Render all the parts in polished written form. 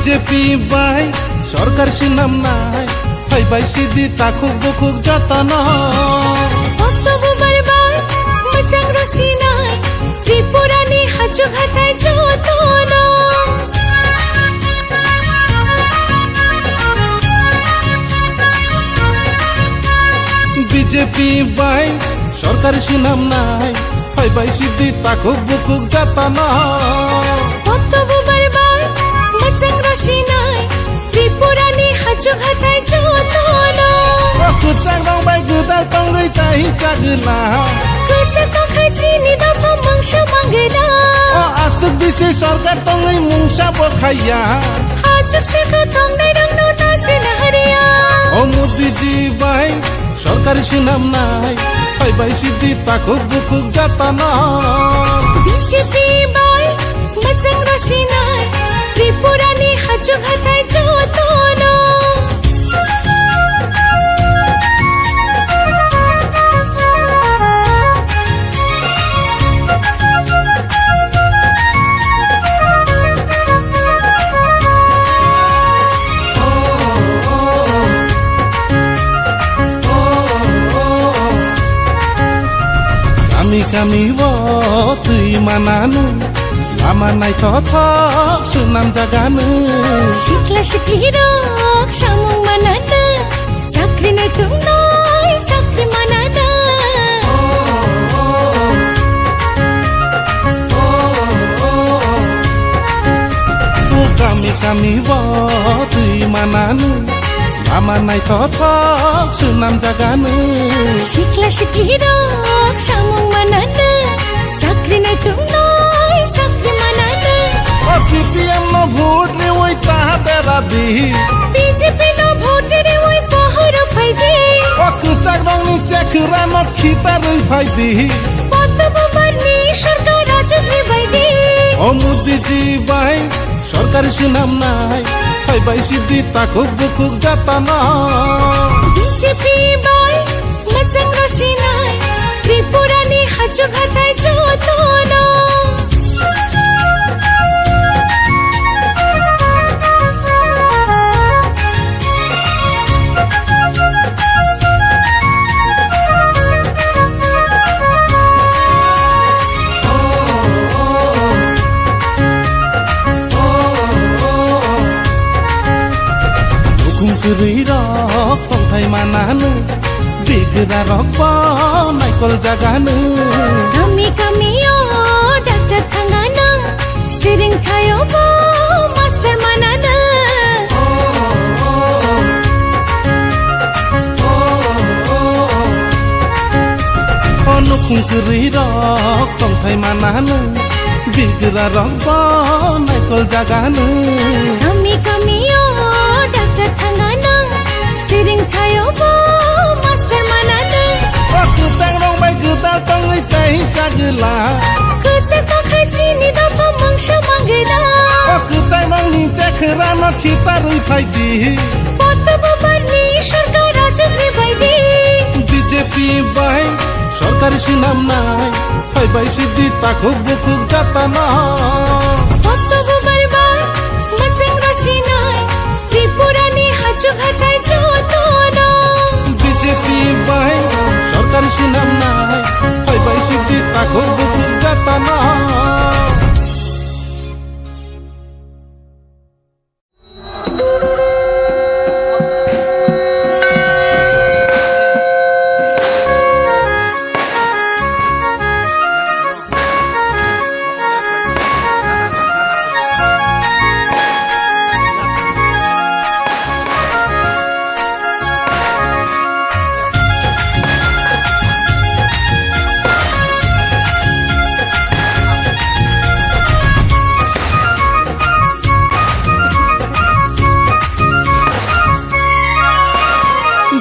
BJP by সরকার সিনাম নাই high by Sidi তাকুক বুকুক যতন বক্তব্য বারবার মচাং রসি নাই ত্রিপুরানি হাজু ঘাটায় যতন বিজেপি বাই সরকার সিনাম নাই হাই বাই সিদি তাকুক বুকুক যতন বক্তব্য বারবার মচাং রসি নাই ত্রিপুরানি হাজু ঘাটায় যতন কুচাং রং বাই গুদাল তঙ্গই তাই চাগলা কুচা তখা চিনি বাবা মাংস মাঙ্গেলা আসুক দিছে সরকার তঙ্গই মুংসা বখাইয়া হাজুক শেখা তংনাই রংনো নাসি নাহারিয়া ও মোদিজি বাই সরকার সিনাম নাই হাই বাই সিদি তাকুক বুকুক যতন বিজেপি বাই মচাং রসি নাই ত্রিপুরানি হাজু ঘাটায় যতন kami wo tui mananu lama nai thot sunam jaganu শিখলা শিখলি রক সামং মানানা চাকরি নাই তুম নয় চাকরি মানানা tu kami wo tui mananu lama nai thot sunam jaganu শিখলা শিখলি রক সামং মানানা চাকরি নাই তুম নয় চাকরি মানানা CPM no vote le oi ta tera di BJP নো ভোটে রে ওই পহর ফাইদে kuchak rong ni chekra no khita roi phai di বক্তব্য বারনি সরকার রাজকে বাইদে ও মোদিজি বাই সরকার সিনাম নাই হাই বাই সিদি তাকুক বুকুক যতন বিজেপি বাই মচাং রসি নাই ত্রিপুরানি হাজু ঘাটায় যতন Kuri rok tongthai mananu bigra rok bo naikol jaganu kami kami o doctor thangana siring thayo bo master manana onukung kuri rok tongthai mananu bigra rok bo naikol jaganu kami kami o doctor thangana siring thayo bo master manana kuchang rong bai gudal tongoi tai chagla kucha tokha chini dapha mangsa mangela kuchang rong ni chekra no khita roi phai di বক্তব্য বারনি সরকার রাজকে বাইদে BJP by সরকার সিনাম নাই high by Sidi তাকুক বুকুক যতন বক্তব্য বারবার মচাং রসি নাই ত্রিপুরানি হাজু ঘাটায় যতন BJP by সরকার সিনাম নাই high by Sidi তাকুক বুকুক যতন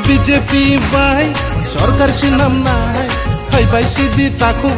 বিজেপি বাই সরকার সিনাম নাই হাই বাই সিদি তাকুক